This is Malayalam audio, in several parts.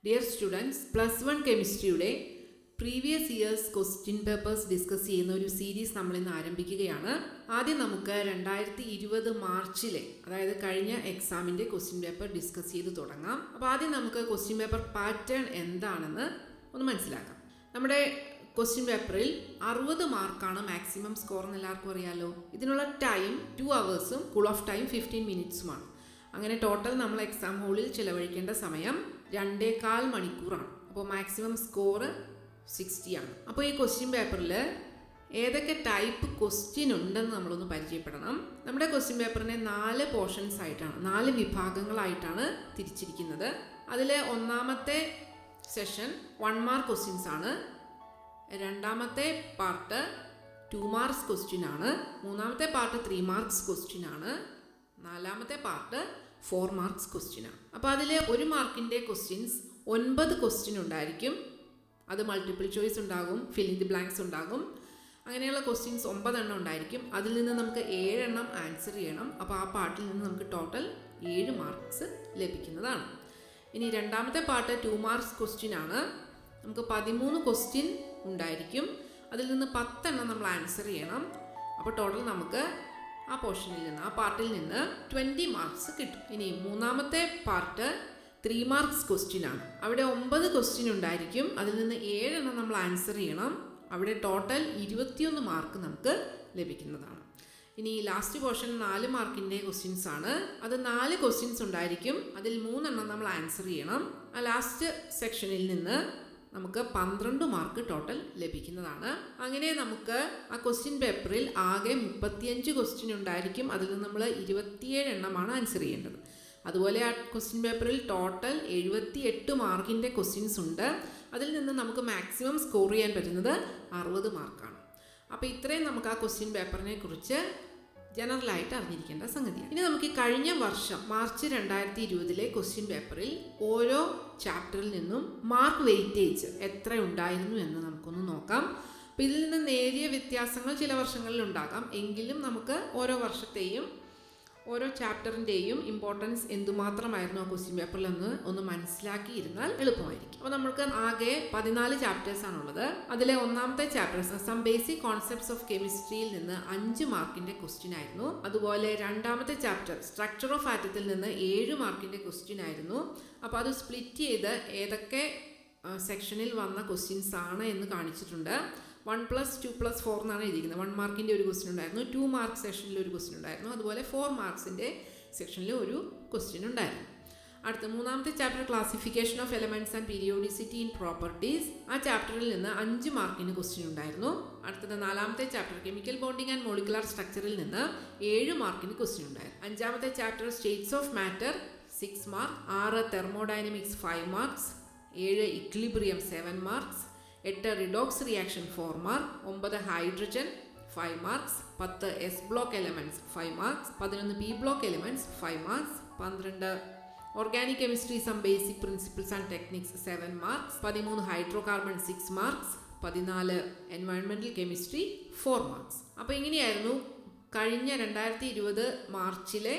ഡിയർ സ്റ്റുഡൻസ്, +1 കെമിസ്ട്രിയുടെ previous years question papers discuss ചെയ്യുന്ന ഒരു സീരീസ് നമ്മളിന്ന് ആരംഭിക്കുകയാണ്. ആദ്യം നമുക്ക് 2020 മാർച്ചിലെ, അതായത് കഴിഞ്ഞ എക്സാമിൻ്റെ ക്വസ്റ്റ്യൻ പേപ്പർ ഡിസ്കസ് ചെയ്ത് തുടങ്ങാം. അപ്പോൾ ആദ്യം നമുക്ക് ക്വസ്റ്റ്യൻ പേപ്പർ പാറ്റേൺ എന്താണെന്ന് ഒന്ന് മനസ്സിലാക്കാം. നമ്മുടെ ക്വസ്റ്റ്യൻ പേപ്പറിൽ 60 മാർക്കാണ് മാക്സിമം സ്കോർ എന്ന് എല്ലാവർക്കും അറിയാമല്ലോ. ഇതിനുള്ള time 2 hours, cool off time 15 minutes. അങ്ങനെ ടോട്ടൽ നമ്മൾ എക്സാം ഹോളിൽ ചിലവഴിക്കേണ്ട സമയം 2.25 മണിക്കൂറാണ്. അപ്പോൾ മാക്സിമം സ്കോർ 60 ആണ്. അപ്പോൾ ഈ ക്വസ്റ്റ്യൻ പേപ്പറിൽ ഏതൊക്കെ ടൈപ്പ് ക്വസ്റ്റ്യൻ ഉണ്ടെന്ന് നമ്മളൊന്ന് പരിചയപ്പെടണം. നമ്മുടെ ക്വസ്റ്റ്യൻ പേപ്പറിനെ 4 പോർഷൻസ് ആയിട്ടാണ്, 4 വിഭാഗങ്ങളായിട്ടാണ് തിരിച്ചിരിക്കുന്നത്. അതിൽ ഒന്നാമത്തെ സെഷൻ 1 മാർക്ക് ക്വസ്റ്റ്യൻസ് ആണ്. രണ്ടാമത്തെ പാർട്ട് 2 മാർക്സ് ക്വസ്റ്റ്യൻ ആണ്. മൂന്നാമത്തെ പാർട്ട് 3 മാർക്സ് ക്വസ്റ്റ്യൻ ആണ്. നാലാമത്തെ പാർട്ട് 4 മാർക്സ് ക്വസ്റ്റ്യൻ ആണ്. അപ്പോൾ അതിൽ 1 മാർക്കിൻ്റെ ക്വസ്റ്റ്യൻസ് 9 ക്വസ്റ്റ്യൻ ഉണ്ടായിരിക്കും. അത് മൾട്ടിപ്പിൾ ചോയ്സ് ഉണ്ടാകും, ഫില്ലിംഗ് ദി ബ്ലാങ്ക്സ് ഉണ്ടാകും. അങ്ങനെയുള്ള ക്വസ്റ്റ്യൻസ് 9 എണ്ണം ഉണ്ടായിരിക്കും. അതിൽ നിന്ന് നമുക്ക് 7 എണ്ണം ആൻസർ ചെയ്യണം. അപ്പോൾ ആ പാർട്ടിൽ നിന്ന് നമുക്ക് ടോട്ടൽ 7 മാർക്സ് ലഭിക്കുന്നതാണ്. ഇനി രണ്ടാമത്തെ പാർട്ട് 2 മാർക്സ് ക്വസ്റ്റ്യൻ ആണ്. നമുക്ക് 13 ക്വസ്റ്റ്യൻ ഉണ്ടായിരിക്കും. അതിൽ നിന്ന് 10 എണ്ണം നമ്മൾ ആൻസർ ചെയ്യണം. അപ്പോൾ ടോട്ടൽ നമുക്ക് ആ പോർഷനിൽ നിന്ന്, ആ പാർട്ടിൽ നിന്ന് 20 മാർക്സ് കിട്ടും. ഇനി മൂന്നാമത്തെ പാർട്ട് 3 മാർക്സ് ക്വസ്റ്റ്യൻ ആണ്. അവിടെ 9 ക്വസ്റ്റ്യൻ ഉണ്ടായിരിക്കും. അതിൽ നിന്ന് 7 എണ്ണം നമ്മൾ ആൻസർ ചെയ്യണം. അവിടെ ടോട്ടൽ 21 മാർക്ക് നമുക്ക് ലഭിക്കുന്നതാണ്. ഇനി ലാസ്റ്റ് പോർഷൻ 4 മാർക്കിൻ്റെ ക്വസ്റ്റ്യൻസ് ആണ്. അത് 4 ക്വസ്റ്റ്യൻസ് ഉണ്ടായിരിക്കും. അതിൽ 3 എണ്ണം നമ്മൾ ആൻസർ ചെയ്യണം. ആ ലാസ്റ്റ് സെക്ഷനിൽ നിന്ന് നമുക്ക് 12 മാർക്ക് ടോട്ടൽ ലഭിക്കുന്നതാണ്. അങ്ങനെ നമുക്ക് ആ ക്വസ്റ്റ്യൻ പേപ്പറിൽ ആകെ 35 ക്വസ്റ്റ്യൻ ഉണ്ടായിരിക്കും. അതിൽ നിന്ന് നമ്മൾ 27 എണ്ണമാണ് ആൻസർ ചെയ്യേണ്ടത്. അതുപോലെ ആ ക്വസ്റ്റ്യൻ പേപ്പറിൽ ടോട്ടൽ 78 മാർക്കിൻ്റെ ക്വസ്റ്റ്യൻസ് ഉണ്ട്. അതിൽ നിന്ന് നമുക്ക് മാക്സിമം സ്കോർ ചെയ്യാൻ പറ്റുന്നത് 60 മാർക്കാണ്. അപ്പോൾ ഇത്രയും നമുക്ക് ആ ക്വസ്റ്റ്യൻ പേപ്പറിനെ കുറിച്ച് ജനറലായിട്ട് അറിഞ്ഞിരിക്കേണ്ട സംഗതിയാണ്. ഇനി നമുക്ക് ഈ കഴിഞ്ഞ വർഷം മാർച്ച് 2020 ക്വസ്റ്റ്യൻ പേപ്പറിൽ ഓരോ ചാപ്റ്ററിൽ നിന്നും മാർക്ക് വെയിറ്റേജ് എത്ര ഉണ്ടായിരുന്നു എന്ന് നമുക്കൊന്ന് നോക്കാം. അപ്പോൾ ഇതിൽ നിന്ന് നേരിയ വ്യത്യാസങ്ങൾ ചില വർഷങ്ങളിൽ ഉണ്ടാകാം. എങ്കിലും നമുക്ക് ഓരോ വർഷത്തെയും ഓരോ ചാപ്റ്ററിൻ്റെയും ഇമ്പോർട്ടൻസ് എന്തുമാത്രമായിരുന്നു ആ ക്വസ്റ്റ്യൻ പേപ്പറിൽ ഒന്ന് മനസ്സിലാക്കിയിരുന്നാൽ എളുപ്പമായിരിക്കും. അപ്പോൾ നമുക്ക് ആകെ 14 ചാപ്റ്റേഴ്സാണുള്ളത്. അതിലെ ഒന്നാമത്തെ chapters some basic concepts of കെമിസ്ട്രിയിൽ നിന്ന് 5 മാർക്കിൻ്റെ ക്വസ്റ്റ്യൻ ആയിരുന്നു. അതുപോലെ രണ്ടാമത്തെ ചാപ്റ്റർ സ്ട്രക്ചർ ഓഫ് ആറ്റത്തിൽ നിന്ന് 7 മാർക്കിൻ്റെ ക്വസ്റ്റ്യൻ ആയിരുന്നു. അപ്പോൾ അത് സ്പ്ലിറ്റ് ചെയ്ത് ഏതൊക്കെ സെക്ഷനിൽ വന്ന ക്വസ്റ്റ്യൻസ് ആണ് എന്ന് കാണിച്ചിട്ടുണ്ട്. 1+2+4 എന്നാണ് എഴുതിയിരിക്കുന്നത്. 1 മാർക്കിൻ്റെ ഒരു ക്വസ്റ്റ്യൻ ഉണ്ടായിരുന്നു. 2 മാർക്ക് സെക്ഷനിൽ ഒരു ക്വസ്റ്റ്യൻ ഉണ്ടായിരുന്നു. അതുപോലെ 4 മാർക്സിൻ്റെ സെക്ഷനിൽ ഒരു ക്വസ്റ്റ്യൻ ഉണ്ടായിരുന്നു. അടുത്ത മൂന്നാമത്തെ chapter classification of elements and periodicity in properties. ആ ചാപ്റ്ററിൽ നിന്ന് 5 മാർക്കിന് ക്വസ്റ്റ്യൻ ഉണ്ടായിരുന്നു. അടുത്തത് നാലാമത്തെ chapter chemical bonding and molecular സ്ട്രക്ചറിൽ നിന്ന് 7 മാർക്കിന് ക്വസ്റ്റ്യൻ ഉണ്ടായിരുന്നു. അഞ്ചാമത്തെ chapter states of matter 6 mark. 6 thermodynamics 5 marks. 7 equilibrium 7 marks. 8 redox reaction 4 mark. 9 hydrogen 5 marks. 10 S block elements 5 marks. 11 P block elements 5 marks. 12 organic chemistry some basic principles and techniques 7 marks. 13 hydrocarbon 6 marks. 14 environmental chemistry 4 marks. അപ്പോൾ ഇങ്ങനെയായിരുന്നു കഴിഞ്ഞ 2020 മാർച്ചിലെ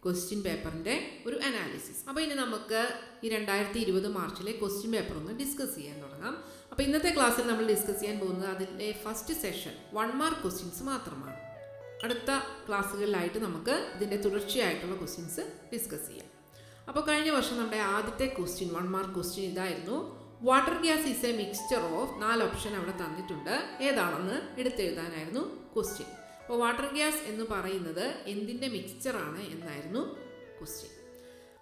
ക്വസ്റ്റ്യൻ പേപ്പറിൻ്റെ ഒരു അനാലിസിസ്. അപ്പോൾ ഇനി നമുക്ക് ഈ 2020 മാർച്ചിലെ ക്വസ്റ്റ്യൻ പേപ്പർ ഒന്ന് ഡിസ്കസ് ചെയ്യാൻ തുടങ്ങാം. അപ്പോൾ ഇന്നത്തെ ക്ലാസ്സിൽ നമ്മൾ ഡിസ്കസ് ചെയ്യാൻ പോകുന്നത് അതിൻ്റെ ഫസ്റ്റ് സെഷൻ 1 മാർക്ക് ക്വസ്റ്റ്യൻസ് മാത്രമാണ്. അടുത്ത ക്ലാസ്സുകളിലായിട്ട് നമുക്ക് ഇതിൻ്റെ തുടർച്ചയായിട്ടുള്ള ക്വസ്റ്റ്യൻസ് ഡിസ്കസ് ചെയ്യാം. അപ്പോൾ കഴിഞ്ഞ വർഷം നമ്മുടെ ആദ്യത്തെ ക്വസ്റ്റ്യൻ 1 മാർക്ക് ക്വസ്റ്റ്യൻ ഇതായിരുന്നു. Water gas is A mixture of 4 option അവിടെ തന്നിട്ടുണ്ട്. ഏതാണെന്ന് എടുത്തെഴുതാനായിരുന്നു ക്വസ്റ്റ്യൻ. അപ്പോൾ വാട്ടർ ഗ്യാസ് എന്ന് പറയുന്നത് എന്തിൻ്റെ മിക്സ്ചറാണ് എന്നായിരുന്നു ക്വസ്റ്റ്യൻ.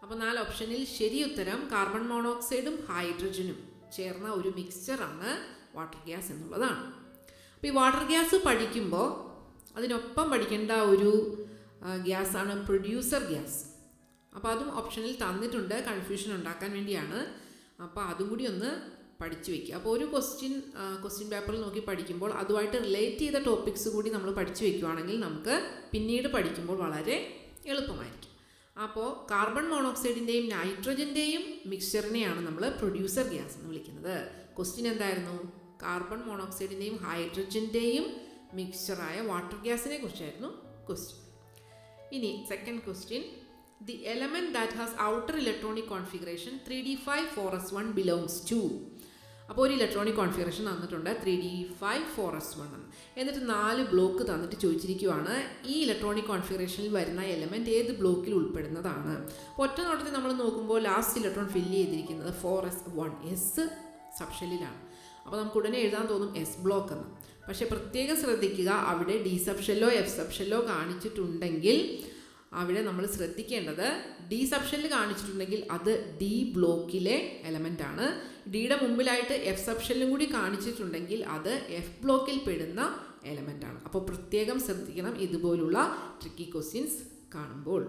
അപ്പോൾ 4 ഓപ്ഷനിൽ ശരി ഉത്തരം കാർബൺ മോണോക്സൈഡും ഹൈഡ്രജനും ചേർന്ന ഒരു മിക്സ്ചറാണ് വാട്ടർ ഗ്യാസ് എന്നുള്ളതാണ്. അപ്പോൾ ഈ വാട്ടർ ഗ്യാസ് പഠിക്കുമ്പോൾ അതിനൊപ്പം പഠിക്കേണ്ട ഒരു ഗ്യാസാണ് പ്രൊഡ്യൂസർ ഗ്യാസ്. അപ്പോൾ അതും ഓപ്ഷനിൽ തന്നിട്ടുണ്ട്, കൺഫ്യൂഷൻ ഉണ്ടാക്കാൻ വേണ്ടിയാണ്. അപ്പോൾ അതും കൂടി ഒന്ന് പഠിച്ചു വയ്ക്കുക. അപ്പോൾ ഒരു ക്വസ്റ്റ്യൻ പേപ്പറിൽ നോക്കി പഠിക്കുമ്പോൾ അതുമായിട്ട് റിലേറ്റ് ചെയ്ത ടോപ്പിക്സ് കൂടി നമ്മൾ പഠിച്ചു വയ്ക്കുകയാണെങ്കിൽ നമുക്ക് പിന്നീട് പഠിക്കുമ്പോൾ വളരെ എളുപ്പമായിരിക്കും. അപ്പോൾ കാർബൺ മോണോക്സൈഡിൻ്റെയും നൈട്രജൻ്റെയും മിക്സ്ചറിനെയാണ് നമ്മൾ പ്രൊഡ്യൂസർ ഗ്യാസ് എന്ന് വിളിക്കുന്നത്. ക്വസ്റ്റ്യൻ എന്തായിരുന്നു? കാർബൺ മോണോക്സൈഡിൻ്റെയും ഹൈഡ്രജൻ്റെയും മിക്സ്ചറായ വാട്ടർ ഗ്യാസിനെ കുറിച്ചായിരുന്നു ക്വസ്റ്റ്യൻ. ഇനി second question the element that has outer electronic configuration 3d5 4s1 belongs to. അപ്പോൾ ഒരു ഇലക്ട്രോണിക് കോൺഫിഗറേഷൻ തന്നിട്ടുണ്ട് 3d5 4s1 എന്ന്. എന്നിട്ട് 4 ബ്ലോക്ക് തന്നിട്ട് ചോദിച്ചിരിക്കുവാണ് ഈ ഇലക്ട്രോണിക് കോൺഫിഗറേഷനിൽ വരുന്ന എലമെൻറ്റ് ഏത് ബ്ലോക്കിൽ ഉൾപ്പെടുന്നതാണ്. അപ്പോൾ ഒറ്റ നോട്ടത്തിൽ നമ്മൾ നോക്കുമ്പോൾ ലാസ്റ്റ് ഇലക്ട്രോൺ ഫില്ല് ചെയ്തിരിക്കുന്നത് 4s1 എസ് സബ്ഷെല്ലിലാണ്. അപ്പോൾ നമുക്ക് ഉടനെ എഴുതാൻ തോന്നും എസ് ബ്ലോക്ക് എന്ന്. പക്ഷേ പ്രത്യേകം ശ്രദ്ധിക്കുക, അവിടെ ഡി സബ്ഷെല്ലോ എഫ് സബ്ഷെല്ലോ കാണിച്ചിട്ടുണ്ടെങ്കിൽ അവിടെ നമ്മൾ ശ്രദ്ധിക്കേണ്ടത് ഡി സബ്ഷെല്ലിൽ കാണിച്ചിട്ടുണ്ടെങ്കിൽ അത് ഡി ബ്ലോക്കിലെ എലമെൻ്റ് ആണ്. ഡിയുടെ മുമ്പിലായിട്ട് എഫ് സബ്ഷെല്ലും കൂടി കാണിച്ചിട്ടുണ്ടെങ്കിൽ അത് എഫ് ബ്ലോക്കിൽ പെടുന്ന എലമെൻ്റ് ആണ്. അപ്പോൾ പ്രത്യേകം ശ്രദ്ധിക്കണം ഇതുപോലുള്ള ട്രിക്കി ക്വസ്റ്റ്യൻസ് കാണുമ്പോൾ.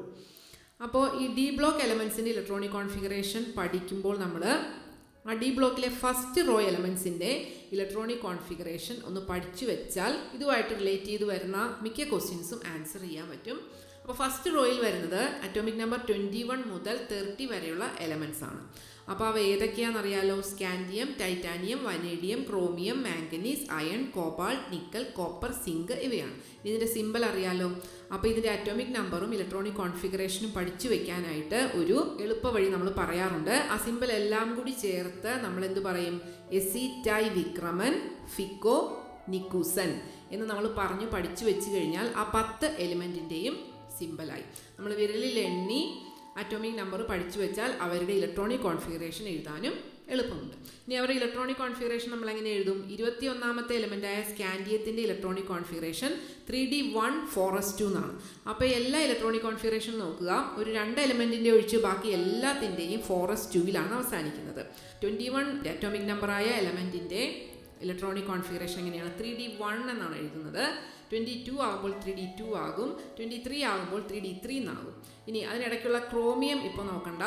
അപ്പോൾ ഈ ഡി ബ്ലോക്ക് എലമെൻസിൻ്റെ ഇലക്ട്രോണിക് കോൺഫിഗറേഷൻ പഠിക്കുമ്പോൾ നമ്മൾ ആ ഡി ബ്ലോക്കിലെ ഫസ്റ്റ് റോ എലമെൻസിൻ്റെ ഇലക്ട്രോണിക് കോൺഫിഗറേഷൻ ഒന്ന് പഠിച്ചു വെച്ചാൽ ഇതുമായിട്ട് റിലേറ്റ് ചെയ്ത് വരുന്ന മിക്ക ക്വസ്റ്റ്യൻസും ആൻസർ ചെയ്യാൻ പറ്റും. അപ്പോൾ ഫസ്റ്റ് റോയിൽ വരുന്നത് അറ്റോമിക് നമ്പർ 21 മുതൽ 30 വരെയുള്ള എലമെൻറ്റ്സ് ആണ്. അപ്പോൾ അവ ഏതൊക്കെയാണെന്നറിയാലോ? Scandium, titanium, vanadium, chromium, manganese, iron, cobalt, nickel, copper, zinc ഇവയാണ്. ഇതിൻ്റെ സിമ്പൽ അറിയാലോ? അപ്പോൾ ഇതിൻ്റെ അറ്റോമിക് നമ്പറും ഇലക്ട്രോണിക് കോൺഫിഗറേഷനും പഠിച്ചു വെക്കാനായിട്ട് ഒരു എളുപ്പ വഴി നമ്മൾ പറയാറുണ്ട്. ആ സിമ്പൽ എല്ലാം കൂടി ചേർത്ത് നമ്മൾ എന്ത് പറയും? എസിറ്റൈ വിക്രമൻ ഫിക്കോ നിക്കൂസൻ എന്ന് നമ്മൾ പറഞ്ഞ് പഠിച്ചു വെച്ച് കഴിഞ്ഞാൽ ആ 10 എലിമെൻറ്റിൻ്റെയും സിമ്പലായി. നമ്മൾ വിരലിൽ എണ്ണി അറ്റോമിക് നമ്പർ പഠിച്ചു വെച്ചാൽ അവരുടെ ഇലക്ട്രോണിക് കോൺഫിഗറേഷൻ എഴുതാനും എളുപ്പമുണ്ട്. ഇനി അവരുടെ ഇലക്ട്രോണിക് കോൺഫിഗറേഷൻ നമ്മൾ എങ്ങനെ എഴുതും? 21ാമത്തെ എലമെൻ്റായ സ്കാൻഡിയത്തിൻ്റെ ഇലക്ട്രോണിക് കോൺഫിഗറേഷൻ 3d1 4s2 എന്നാണ്. അപ്പോൾ എല്ലാ ഇലക്ട്രോണിക് കോൺഫിഗറേഷൻ നോക്കുക, ഒരു 2 എലമെൻറ്റിൻ്റെ ഒഴിച്ച് ബാക്കി എല്ലാത്തിൻ്റെയും 4s2ലാണ് അവസാനിക്കുന്നത്. 21 അറ്റോമിക് നമ്പറായ എലമെൻറ്റിൻ്റെ ഇലക്ട്രോണിക് കോൺഫിഗറേഷൻ എങ്ങനെയാണ്? 3d1 എന്നാണ് എഴുതുന്നത്. 22 ആകുമ്പോൾ 3d2 ആകും, 23 ആകുമ്പോൾ 3d3 എന്നാകും. ഇനി അതിനിടയ്ക്കുള്ള ക്രോമിയം ഇപ്പോൾ നോക്കണ്ട.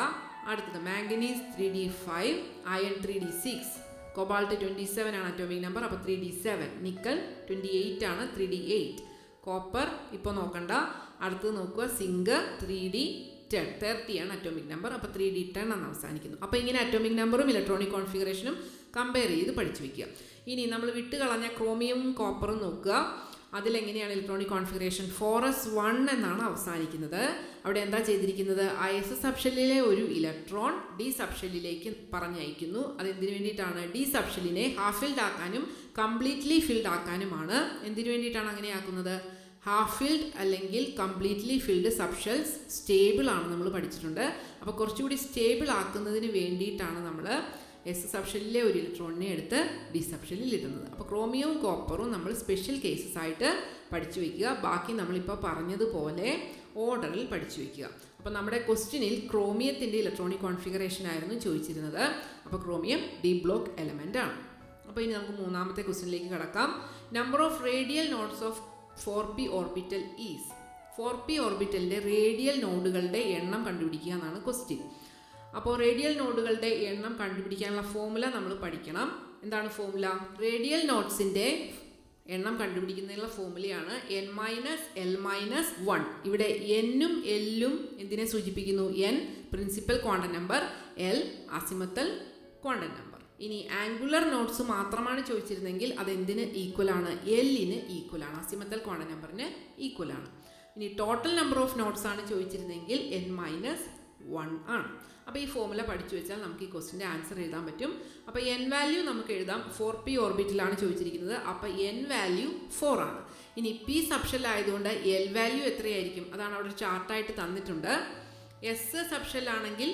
അടുത്തത് manganese 3d5, iron 3d6, cobalt 27 ആണ് അറ്റോമിക് നമ്പർ, അപ്പോൾ 3d7. നിക്കൽ 28 ആണ്, 3d8. കോപ്പർ ഇപ്പോൾ നോക്കണ്ട. അടുത്തത് നോക്കുക, സിങ്ക് 3d10, 30 ആണ് അറ്റോമിക് നമ്പർ, അപ്പോൾ 3d10 എന്ന് അവസാനിക്കുന്നു. അപ്പോൾ ഇങ്ങനെ അറ്റോമിക് നമ്പറും ഇലക്ട്രോണിക് കോൺഫിഗറേഷനും കമ്പയർ ചെയ്ത് പഠിച്ചു വയ്ക്കുക. ഇനി നമ്മൾ വിട്ട് കളഞ്ഞ ക്രോമിയവും കോപ്പറും നോക്കുക. അതിലെങ്ങനെയാണ് ഇലക്ട്രോണിക് കോൺഫിഗറേഷൻ? 4s1 എന്നാണ് അവസാനിക്കുന്നത്. അവിടെ എന്താ ചെയ്തിരിക്കുന്നത്? ആ എസ് സബ്ഷെല്ലിലെ ഒരു ഇലക്ട്രോൺ ഡി സബ്ഷെല്ലിലേക്ക് പറഞ്ഞയക്കുന്നു. അതെന്തിനു വേണ്ടിയിട്ടാണ്? ഡി സബ്ഷെല്ലിനെ ഹാഫ് ഫിൽഡ് ആക്കാനും കംപ്ലീറ്റ്ലി ഫിൽഡ് ആക്കാനുമാണ്. എന്തിനു വേണ്ടിയിട്ടാണ് അങ്ങനെ ആക്കുന്നത്? ഹാഫ് ഫിൽഡ് അല്ലെങ്കിൽ കംപ്ലീറ്റ്ലി ഫിൽഡ് സബ്ഷെൽസ് സ്റ്റേബിൾ ആണ് നമ്മൾ പഠിച്ചിട്ടുണ്ട്. അപ്പോൾ കുറച്ചുകൂടി സ്റ്റേബിൾ ആക്കുന്നതിന് വേണ്ടിയിട്ടാണ് നമ്മൾ എസ് സബ്ഷെല്ലിലെ ഒരു ഇലക്ട്രോണിനെ എടുത്ത് ഡി സബ്ഷെല്ലിൽ ഇടുന്നത്. അപ്പോൾ ക്രോമിയവും കോപ്പറും നമ്മൾ സ്പെഷ്യൽ കേസസ് ആയിട്ട് പഠിച്ചു വയ്ക്കുക. ബാക്കി നമ്മളിപ്പോൾ പറഞ്ഞതുപോലെ ഓർഡറിൽ പഠിച്ചു വയ്ക്കുക. അപ്പോൾ നമ്മുടെ ക്വസ്റ്റ്യനിൽ ക്രോമിയത്തിൻ്റെ ഇലക്ട്രോണിക് കോൺഫിഗറേഷൻ ആയിരുന്നു ചോദിച്ചിരുന്നത്. അപ്പോൾ ക്രോമിയം ഡി ബ്ലോക്ക് എലമെൻ്റ് ആണ്. അപ്പോൾ ഇനി നമുക്ക് മൂന്നാമത്തെ ക്വസ്റ്റ്യനിലേക്ക് കടക്കാം. Number of radial nodes of 4p orbital is. 4p ഓർബിറ്റലിൻ്റെ റേഡിയൽ നോഡുകളുടെ എണ്ണം കണ്ടുപിടിക്കുക എന്നാണ് ക്വസ്റ്റ്യൻ. അപ്പോൾ റേഡിയൽ നോഡുകളുടെ എണ്ണം കണ്ടുപിടിക്കാനുള്ള ഫോർമുല നമ്മൾ പഠിക്കണം. എന്താണ് ഫോർമുല? റേഡിയൽ നോഡ്സിൻ്റെ എണ്ണം കണ്ടുപിടിക്കുന്നതിനുള്ള ഫോർമുലയാണ് n-l-1. ഇവിടെ എന്നും എല്ലും എന്തിനെ സൂചിപ്പിക്കുന്നു? n principal quantum number, l azimuthal quantum number. ഇനി ആംഗുലർ നോട്ട്സ് മാത്രമാണ് ചോദിച്ചിരുന്നെങ്കിൽ അതെന്തിന് ഈക്വലാണ്? എല്ലിന് ഈക്വലാണ്, അസിമത്തൽ ക്വാണ്ടം നമ്പറിന് ഈക്വലാണ്. ഇനി ടോട്ടൽ നമ്പർ ഓഫ് നോട്ട്സ് ആണ് ചോദിച്ചിരുന്നെങ്കിൽ n-1 ആണ്. അപ്പോൾ ഈ ഫോർമുല പഠിച്ചു വെച്ചാൽ നമുക്ക് ഈ ക്വസ്റ്റിൻ്റെ ആൻസർ എഴുതാൻ പറ്റും. അപ്പോൾ n വാല്യൂ നമുക്ക് എഴുതാം. 4p ഓർബിറ്റിലാണ് ചോദിച്ചിരിക്കുന്നത്, അപ്പോൾ n വാല്യൂ 4 ആണ്. ഇനി p സബ്ഷെൽ ആയതുകൊണ്ട് l വാല്യൂ എത്രയായിരിക്കും? അതാണ് അവിടെ ചാർട്ടായിട്ട് തന്നിട്ടുണ്ട്. എസ് സബ്ഷെൽ ആണെങ്കിൽ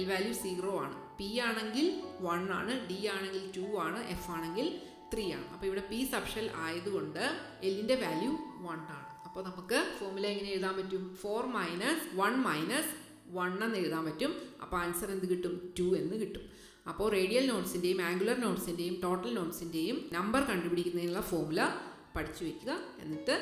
l വാല്യൂ 0 ആണ്, p ആണെങ്കിൽ 1 ആണ്, d ആണെങ്കിൽ 2 ആണ്, f ആണെങ്കിൽ 3 ആണ്. അപ്പോൾ ഇവിടെ p സബ്ഷെൽ ആയതുകൊണ്ട് എല്ലിൻ്റെ വാല്യൂ 1 ആണ്. അപ്പോൾ നമുക്ക് ഫോർമുല എങ്ങനെ എഴുതാൻ പറ്റും? 4 - 1 - 1 എന്ന് എഴുതാൻ പറ്റും. അപ്പോൾ ആൻസർ എന്ത് കിട്ടും? 2 എന്ന് കിട്ടും. അപ്പോൾ റേഡിയൽ നോട്ട്സിൻ്റെയും ആംഗുലർ നോട്ട്സിൻ്റെയും ടോട്ടൽ നോട്ട്സിൻ്റെയും നമ്പർ കണ്ടുപിടിക്കുന്നതിനുള്ള ഫോർമുല പഠിച്ചു വയ്ക്കുക. എന്നിട്ട്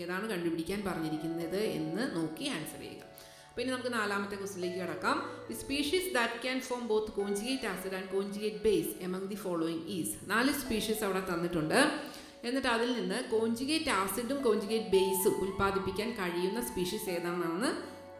ഏതാണ് കണ്ടുപിടിക്കാൻ പറഞ്ഞിരിക്കുന്നത് എന്ന് നോക്കി ആൻസർ ചെയ്യുക. അപ്പോൾ ഇനി നമുക്ക് നാലാമത്തെ ക്വസ്റ്റിലേക്ക് കിടക്കാം. The species that can form both conjugate acid and conjugate base among the following is. 4 species അവിടെ തന്നിട്ടുണ്ട്. എന്നിട്ട് അതിൽ നിന്ന് കോൺജുഗേറ്റ് ആസിഡും കോൺജുഗേറ്റ് ബേസും ഉൽപ്പാദിപ്പിക്കാൻ കഴിയുന്ന സ്പീഷീസ് ഏതാണെന്നാണ്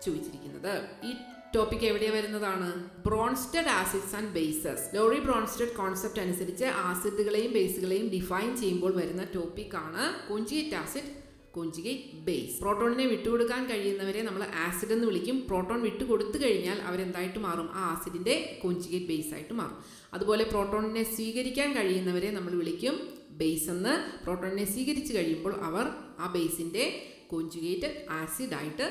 ചോദിച്ചിരിക്കുന്നത്. ഈ ടോപ്പിക് എവിടെ വരുന്നതാണ്? Bronsted acids and bases. Lorry Bronsted concept അനുസരിച്ച് ആസിഡുകളെയും ബേസുകളെയും ഡിഫൈൻ ചെയ്യുമ്പോൾ വരുന്ന ടോപ്പിക്കാണ് കോൺജുഗേറ്റ് ആസിഡ്, കോഞ്ചുഗേറ്റ് ബേസ്. പ്രോട്ടോണിനെ വിട്ടുകൊടുക്കാൻ കഴിയുന്നവരെ നമ്മൾ ആസിഡ് എന്ന് വിളിക്കും. പ്രോട്ടോൺ വിട്ടുകൊടുത്തു കഴിഞ്ഞാൽ അവരെന്തായിട്ട് മാറും? ആ ആസിഡിൻ്റെ കോഞ്ചുഗേറ്റ് ബേസ് ആയിട്ട് മാറും. അതുപോലെ പ്രോട്ടോണിനെ സ്വീകരിക്കാൻ കഴിയുന്നവരെ നമ്മൾ വിളിക്കും ബേസ് എന്ന്. പ്രോട്ടോണിനെ സ്വീകരിച്ച് കഴിയുമ്പോൾ അവർ ആ ബേസിൻ്റെ കോഞ്ചുഗേറ്റ് ആസിഡായിട്ട്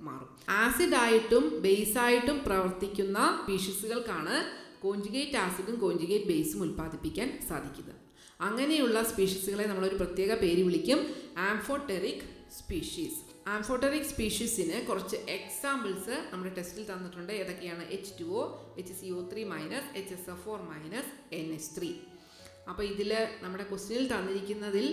മാറും. ആസിഡായിട്ടും ബേസായിട്ടും പ്രവർത്തിക്കുന്ന സ്പീഷീസുകൾക്കാണ് കോഞ്ചുഗേറ്റ് ആസിഡും കോഞ്ചുഗേറ്റ് ബേസും ഉൽപ്പാദിപ്പിക്കാൻ സാധിക്കുന്നത്. അങ്ങനെയുള്ള സ്പീഷീസുകളെ നമ്മളൊരു പ്രത്യേക പേര് വിളിക്കും ആംഫോടെറിക് സ്പീഷീസ്. ആംഫോടെറിക് സ്പീഷീസിന് കുറച്ച് എക്സാമ്പിൾസ് നമ്മുടെ ടെസ്റ്റിൽ തന്നിട്ടുണ്ട്. ഏതൊക്കെയാണ്? H2O, HCO3-, HSO4-, NH3. അപ്പോൾ ഇതിൽ നമ്മുടെ ക്വസ്റ്റ്യനിൽ തന്നിരിക്കുന്നതിൽ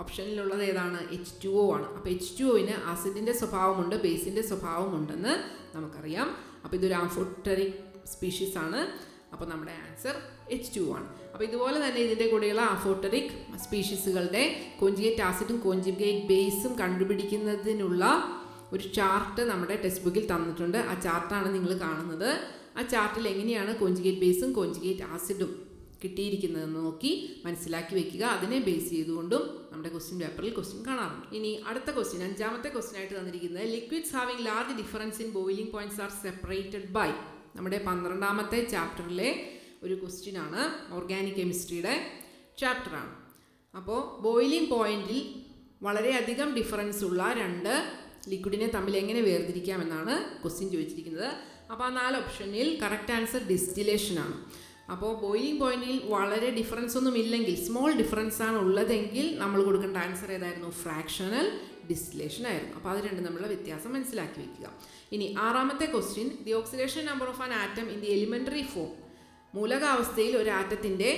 ഓപ്ഷനിലുള്ളത് ഏതാണ്? H2O ആണ്. അപ്പോൾ H2Oന് ആസിഡിൻ്റെ സ്വഭാവമുണ്ട്, ബേസിൻ്റെ സ്വഭാവമുണ്ടെന്ന് നമുക്കറിയാം. അപ്പോൾ ഇതൊരു ആംഫോടെറിക് സ്പീഷീസ് ആണ്. അപ്പോൾ നമ്മുടെ ആൻസർ H2O ആണ്. അപ്പോൾ ഇതുപോലെ തന്നെ ഇതിൻ്റെ കൂടെയുള്ള ആംഫോടെറിക് സ്പീഷീസുകളുടെ കോഞ്ചുഗേറ്റ് ആസിഡും കോഞ്ചുഗേറ്റ് ബേസും കണ്ടുപിടിക്കുന്നതിനുള്ള ഒരു ചാർട്ട് നമ്മുടെ ടെക്സ്റ്റ് ബുക്കിൽ തന്നിട്ടുണ്ട്. ആ ചാർട്ടാണ് നിങ്ങൾ കാണുന്നത്. ആ ചാർട്ടിൽ എങ്ങനെയാണ് കോഞ്ചുഗേറ്റ് ബേസും കോഞ്ചുഗേറ്റ് ആസിഡും കിട്ടിയിരിക്കുന്നതെന്ന് നോക്കി മനസ്സിലാക്കി വെക്കുക. അതിനെ ബേസ് ചെയ്തുകൊണ്ടും നമ്മുടെ ക്വസ്റ്റ്യൻ പേപ്പറിൽ ക്വസ്റ്റ്യൻ കാണാറുണ്ട്. ഇനി അടുത്ത ക്വസ്റ്റ്യൻ, 5ാമത്തെ ക്വസ്റ്റ്യൻ ആയിട്ട് തന്നിരിക്കുന്നത് liquids having large difference in boiling points are separated by. നമ്മുടെ 12ാമത്തെ ചാപ്റ്ററിലെ ഒരു ക്വസ്റ്റ്യൻ ആണ്. ഓർഗാനിക് കെമിസ്ട്രിയുടെ ചാപ്റ്ററാണ്. അപ്പോൾ ബോയിലിംഗ് പോയിന്റിൽ വളരെയധികം ഡിഫറൻസ് ഉള്ള 2 ലിക്വിഡിനെ തമ്മിൽ എങ്ങനെ വേർതിരിക്കാമെന്നാണ് ക്വസ്റ്റ്യൻ ചോദിച്ചിരിക്കുന്നത്. അപ്പോൾ ആ 4 ഓപ്ഷനിൽ കറക്റ്റ് ആൻസർ ഡിസ്റ്റിലേഷനാണ്. അപ്പോൾ ബോയിലിംഗ് പോയിന്റിൽ വളരെ ഡിഫറൻസ് ഒന്നും ഇല്ലെങ്കിൽ, സ്മോൾ ഡിഫറൻസ് ആണ് ഉള്ളതെങ്കിൽ നമ്മൾ കൊടുക്കേണ്ട ആൻസർ ഏതായിരുന്നു? ഫ്രാക്ഷണൽ ഡിസ്റ്റിലേഷൻ ആയിരുന്നു. അപ്പോൾ അത് രണ്ടും തമ്മിലുള്ള വ്യത്യാസം മനസ്സിലാക്കി വെക്കുക. ഇനി 6ാമത്തെ question, the oxidation number of an atom in the elementary form. മൂലകാവസ്ഥയിൽ ഒരു ആറ്റത്തിൻ്റെ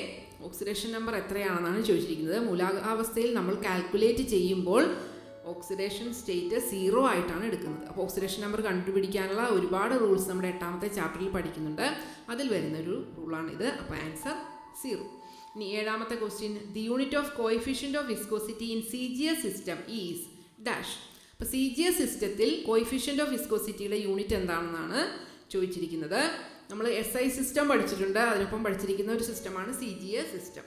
ഓക്സിഡേഷൻ നമ്പർ എത്രയാണെന്നാണ് ചോദിച്ചിരിക്കുന്നത്. മൂലകാവസ്ഥയിൽ നമ്മൾ കാൽക്കുലേറ്റ് ചെയ്യുമ്പോൾ ഓക്സിഡേഷൻ സ്റ്റേറ്റ് 0 ആയിട്ടാണ് എടുക്കുന്നത്. അപ്പോൾ ഓക്സിഡേഷൻ നമ്പർ കണ്ടുപിടിക്കാനുള്ള ഒരുപാട് റൂൾസ് നമ്മുടെ 8ാമത്തെ ചാപ്റ്ററിൽ പഠിക്കുന്നുണ്ട്. അതിൽ വരുന്നൊരു റൂളാണിത്. അപ്പോൾ ആൻസർ 0. ഇനി 7ാമത്തെ question, the unit of coefficient of viscosity in CGS system is dash. അപ്പോൾ CGS സിസ്റ്റത്തിൽ കോഎഫിഷ്യൻ്റ് ഓഫ് വിസ്കോസിറ്റിയുടെ യൂണിറ്റ് എന്താണെന്നാണ് ചോദിച്ചിരിക്കുന്നത്. നമ്മൾ SI സിസ്റ്റം പഠിച്ചിട്ടുണ്ട്. അതിനൊപ്പം പഠിച്ചിരിക്കുന്ന ഒരു സിസ്റ്റമാണ് CGS സിസ്റ്റം.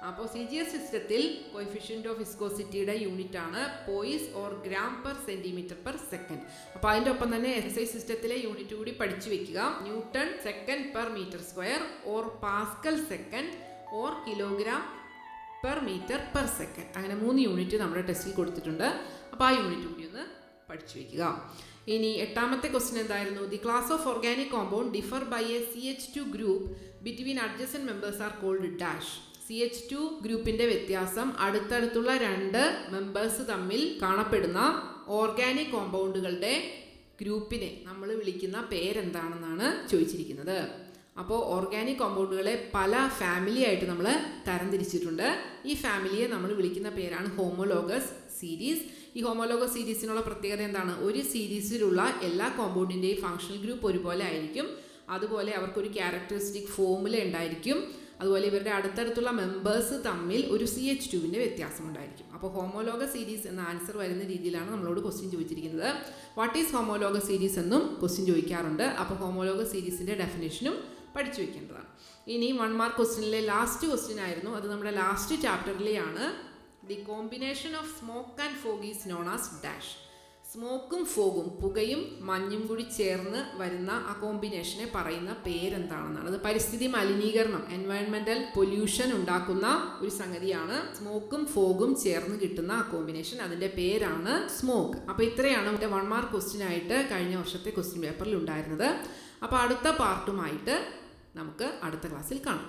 അപ്പോൾ CGS സിസ്റ്റത്തിൽ കോഎഫിഷ്യൻ്റ് ഓഫ് വിസ്കോസിറ്റിയുടെ യൂണിറ്റാണ് Poisson or gram per centimetre per second. അപ്പോൾ അതിൻ്റെ ഒപ്പം തന്നെ SI സിസ്റ്റത്തിലെ യൂണിറ്റ് കൂടി പഠിച്ചു വെക്കുക. Newton second per metre square or pascal second or kilogram per metre per second. അങ്ങനെ 3 യൂണിറ്റ് നമ്മുടെ ടെസ്റ്റിൽ കൊടുത്തിട്ടുണ്ട്. അപ്പോൾ ആ യൂണിറ്റ് കൂടി ഒന്ന് പഠിച്ചു വയ്ക്കുക. ഇനി 8ാമത്തെ ക്വസ്റ്റ്യൻ എന്തായിരുന്നു? The class of organic compound differ by a CH2 group between adjacent members are called dash. CH2 ഗ്രൂപ്പിൻ്റെ വ്യത്യാസം അടുത്തടുത്തുള്ള 2 മെമ്പേഴ്സ് തമ്മിൽ കാണപ്പെടുന്ന ഓർഗാനിക് കോമ്പൗണ്ടുകളുടെ ഗ്രൂപ്പിനെ നമ്മൾ വിളിക്കുന്ന പേരെന്താണെന്നാണ് ചോദിച്ചിരിക്കുന്നത്. അപ്പോൾ ഓർഗാനിക് കോമ്പൗണ്ടുകളെ പല ഫാമിലി ആയിട്ട് നമ്മൾ തരംതിരിച്ചിട്ടുണ്ട്. ഈ ഫാമിലിയെ നമ്മൾ വിളിക്കുന്ന പേരാണ് ഹോമോലോഗസ് സീരീസ്. ഈ ഹോമോലോഗസ് സീരീസിനുള്ള പ്രത്യേകത എന്താണ്? ഒരു സീരീസിലുള്ള എല്ലാ കോമ്പൗണ്ടിൻ്റെയും ഫങ്ഷണൽ ഗ്രൂപ്പ് ഒരുപോലെ ആയിരിക്കും. അതുപോലെ അവർക്കൊരു ക്യാരക്ടറിസ്റ്റിക് ഫോമുല ഉണ്ടായിരിക്കും. അതുപോലെ ഇവരുടെ അടുത്തടുത്തുള്ള മെമ്പേഴ്സ് തമ്മിൽ ഒരു CH2വിൻ്റെ വ്യത്യാസം ഉണ്ടായിരിക്കും. അപ്പോൾ ഹോമോലോഗസ് സീരീസ് എന്ന ആൻസർ വരുന്ന രീതിയിലാണ് നമ്മളോട് ക്വസ്റ്റ്യൻ ചോദിച്ചിരിക്കുന്നത്. വാട്ട് ഈസ് ഹോമോലോഗസ് സീരീസ് എന്നും ക്വസ്റ്റ്യൻ ചോദിക്കാറുണ്ട്. അപ്പോൾ ഹോമോലോഗസ് സീരീസിൻ്റെ ഡെഫിനേഷനും പഠിച്ചു വയ്ക്കേണ്ടതാണ്. ഇനി 1 മാർക്ക് ക്വസ്റ്റ്യനിലെ ലാസ്റ്റ് ക്വസ്റ്റ്യൻ ആയിരുന്നു. അത് നമ്മുടെ ലാസ്റ്റ് ചാപ്റ്ററിലെയാണ്. The combination of smoke and fog is known as dash. സ്മോക്കും ഫോഗും, പുകയും മഞ്ഞും കൂടി ചേർന്ന് വരുന്ന ആ കോമ്പിനേഷനെ പറയുന്ന പേരെന്താണെന്നാണ്. അത് പരിസ്ഥിതി മലിനീകരണം, എൻവയൺമെൻറ്റൽ പൊല്യൂഷൻ ഉണ്ടാക്കുന്ന ഒരു സംഗതിയാണ്. സ്മോക്കും ഫോഗും ചേർന്ന് കിട്ടുന്ന ആ കോമ്പിനേഷൻ, അതിൻ്റെ പേരാണ് സ്മോക്ക്. അപ്പോൾ ഇത്രയാണ് 1 മാർക്ക് ക്വസ്റ്റ്യൻ ആയിട്ട് കഴിഞ്ഞ വർഷത്തെ ക്വസ്റ്റ്യൻ പേപ്പറിൽ ഉണ്ടായിരുന്നത്. അപ്പോൾ അടുത്ത പാർട്ടുമായിട്ട് നമുക്ക് അടുത്ത ക്ലാസ്സിൽ കാണാം.